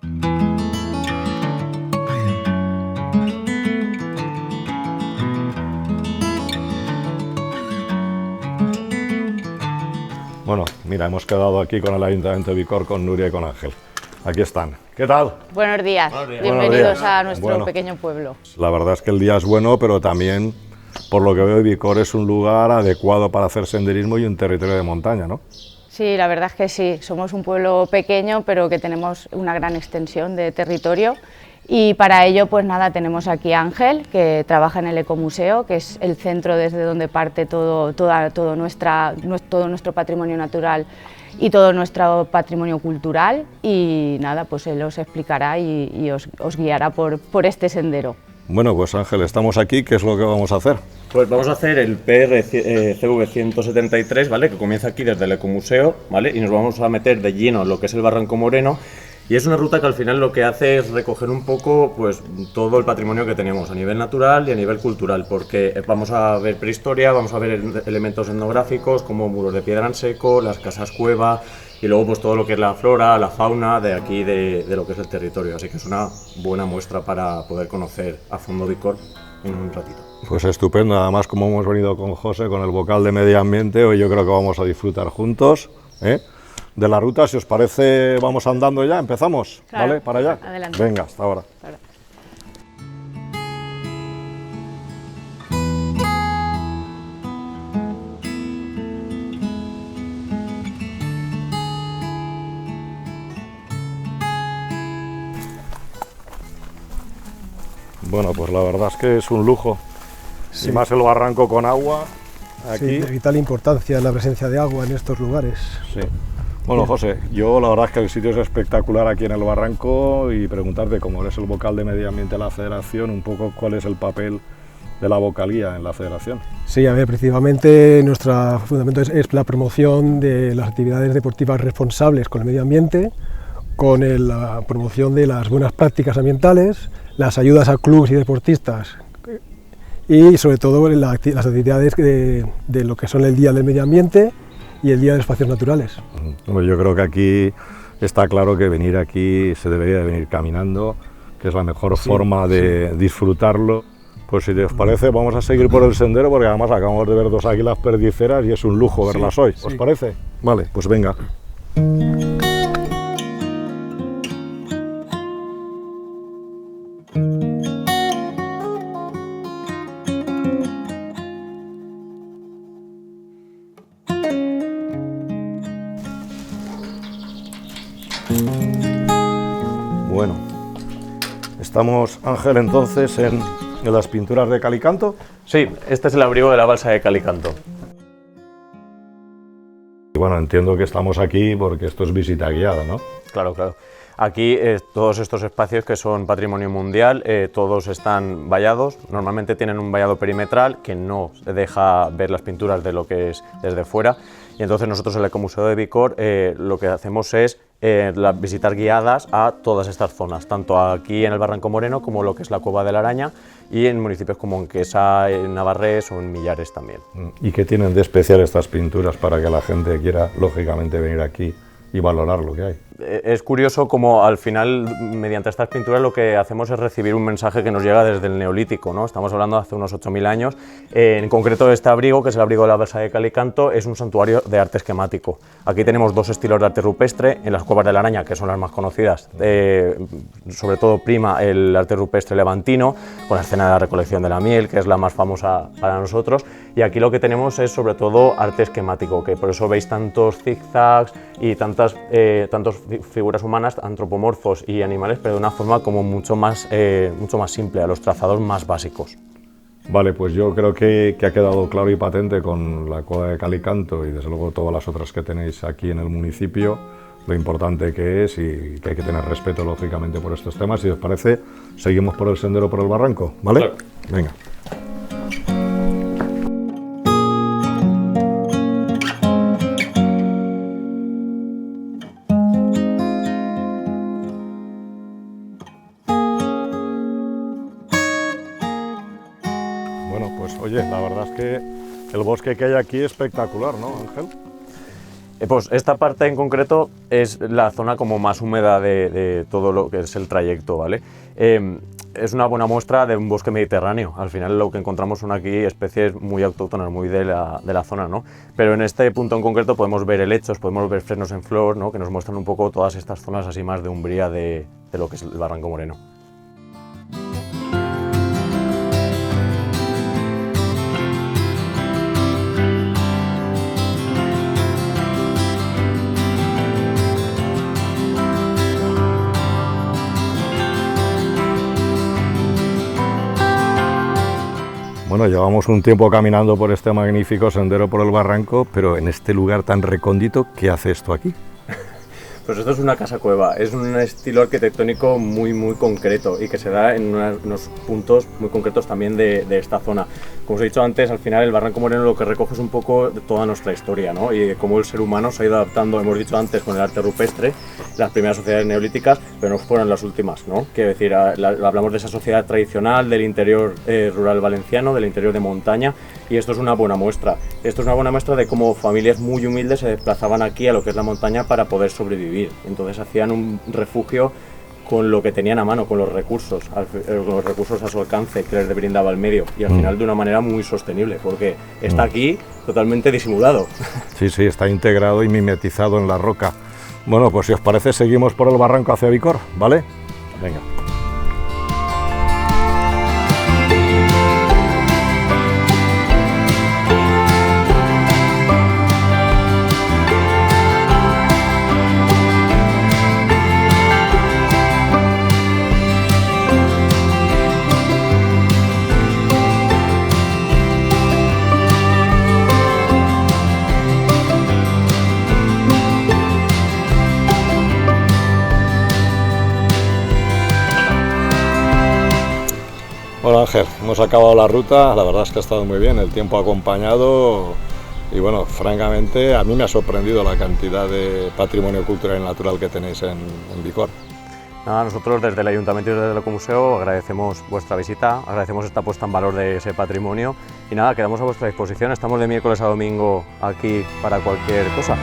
Bueno, mira, hemos quedado aquí con el Ayuntamiento de Bicor, con Nuria y con Ángel. Aquí están. ¿Qué tal? Buenos días. Bienvenidos Buenos días. a nuestro Bueno, pequeño pueblo. La verdad es que el día es bueno, pero también, por lo que veo, Bicor es un lugar adecuado para hacer senderismo y un territorio de montaña, ¿no? Sí, la verdad es que sí. Somos un pueblo pequeño, pero que tenemos una gran extensión de territorio. Y para ello, pues nada, tenemos aquí a Ángel, que trabaja en el Ecomuseo, que es el centro desde donde parte todo nuestro patrimonio natural y todo nuestro patrimonio cultural, y nada, pues él os explicará y os guiará por este sendero. Bueno, pues Ángel, estamos aquí, ¿qué es lo que vamos a hacer? Pues vamos a hacer el PRCV 173, ¿vale? Que comienza aquí desde el Ecomuseo, ¿vale? Y nos vamos a meter de lleno en lo que es el Barranco Moreno. Y es una ruta que al final lo que hace es recoger un poco pues todo el patrimonio que tenemos a nivel natural y a nivel cultural, porque vamos a ver prehistoria, vamos a ver elementos etnográficos como muros de piedra en seco, las casas cueva y luego pues todo lo que es la flora, la fauna de aquí, de lo que es el territorio. Así que es una buena muestra para poder conocer a fondo Bicor en un ratito. Pues estupendo, además como hemos venido con José, con el vocal de Medio Ambiente, hoy yo creo que vamos a disfrutar juntos, ¿eh? De la ruta. Si os parece, vamos andando ya, empezamos, Claro, ¿vale? Para allá. adelante. Venga, hasta ahora. Claro. Bueno, pues la verdad es que es un lujo, Sí. y más el barranco con agua, aquí. Sí, de vital importancia la presencia de agua en estos lugares. Sí. Bueno, José, yo la verdad es que el sitio es espectacular aquí en el barranco, y preguntarte, como eres el vocal de Medio Ambiente de la Federación, un poco cuál es el papel de la vocalía en la Federación. Sí, a ver, principalmente nuestro fundamento es la promoción de las actividades deportivas responsables con el medio ambiente, con la promoción de las buenas prácticas ambientales, las ayudas a clubes y deportistas y sobre todo las actividades de lo que son el Día del Medio Ambiente y el Día de los Espacios Naturales. Hombre, yo creo que aquí está claro que venir aquí se debería de venir caminando, que es la mejor forma de disfrutarlo. Pues si os parece, vamos a seguir por el sendero, porque además acabamos de ver dos águilas perdiceras y es un lujo verlas hoy. ¿Os parece? Vale, pues venga. Bueno, estamos, Ángel, entonces en las pinturas de Calicanto. Sí, este es el abrigo de la balsa de Calicanto. Y bueno, entiendo que estamos aquí porque esto es visita guiada, ¿no? Claro, claro. Aquí todos estos espacios que son patrimonio mundial, todos están vallados. Normalmente tienen un vallado perimetral que no deja ver las pinturas de lo que es desde fuera. Y entonces nosotros en el Ecomuseo de Bicor lo que hacemos es las visitas guiadas a todas estas zonas, tanto aquí en el Barranco Moreno como lo que es la Cueva de la Araña, y en municipios como Enquesa, en Navarrés o en Millares también. ¿Y qué tienen de especial estas pinturas para que la gente quiera, lógicamente, venir aquí y valorar lo que hay? Es curioso como al final, mediante estas pinturas, lo que hacemos es recibir un mensaje que nos llega desde el Neolítico, ¿no? Estamos hablando de hace unos 8000 años. En concreto, este abrigo, que es el abrigo de la balsa de Calicanto, es un santuario de arte esquemático. Aquí tenemos dos estilos de arte rupestre. En las Cuevas de la Araña, que son las más conocidas, sobre todo prima el arte rupestre levantino, con la escena de la recolección de la miel, que es la más famosa para nosotros. Y aquí lo que tenemos es sobre todo arte esquemático, que por eso veis tantos zigzags y tantos figuras humanas, antropomorfos y animales, pero de una forma como mucho más simple, a los trazados más básicos. Vale, pues yo creo que ha quedado claro y patente con la Cueva de Calicanto y desde luego todas las otras que tenéis aquí en el municipio, lo importante que es y que hay que tener respeto lógicamente por estos temas. Si os parece, seguimos por el sendero, por el barranco, ¿vale? Claro. Venga. Bueno, pues oye, la verdad es que el bosque que hay aquí es espectacular, ¿no, Ángel? Pues esta parte en concreto es la zona como más húmeda de todo lo que es el trayecto, ¿vale? Es una buena muestra de un bosque mediterráneo. Al final lo que encontramos son aquí especies muy autóctonas, muy de la zona, ¿no? Pero en este punto en concreto podemos ver helechos, podemos ver fresnos en flor, ¿no? Que nos muestran un poco todas estas zonas así más de umbría de lo que es el Barranco Moreno. Bueno, llevamos un tiempo caminando por este magnífico sendero por el barranco, pero en este lugar tan recóndito, ¿qué hace esto aquí? Pues esto es una casa cueva, es un estilo arquitectónico muy concreto y que se da en unos puntos muy concretos también de esta zona. Como os he dicho antes, al final el Barranco Moreno lo que recoge es un poco de toda nuestra historia, ¿no? Y de cómo el ser humano se ha ido adaptando, hemos dicho antes, con el arte rupestre, las primeras sociedades neolíticas, pero no fueron las últimas, ¿no? Quiero decir, hablamos de esa sociedad tradicional del interior rural valenciano, del interior de montaña, y esto es una buena muestra. Esto es una buena muestra de cómo familias muy humildes se desplazaban aquí a lo que es la montaña para poder sobrevivir. Entonces hacían un refugio con lo que tenían a mano, con los recursos a su alcance que les brindaba el medio, y al final de una manera muy sostenible, porque está aquí totalmente disimulado. Sí, sí, está integrado y mimetizado en la roca. Bueno, pues si os parece seguimos por el barranco hacia Vícor, ¿vale? Venga. Bueno, Ángel, hemos acabado la ruta, la verdad es que ha estado muy bien, el tiempo ha acompañado y bueno, francamente a mí me ha sorprendido la cantidad de patrimonio cultural y natural que tenéis en Vícor. Nada, nosotros desde el Ayuntamiento y desde el Ecomuseo agradecemos vuestra visita, agradecemos esta puesta en valor de ese patrimonio y nada, quedamos a vuestra disposición, estamos de miércoles a domingo aquí para cualquier cosa.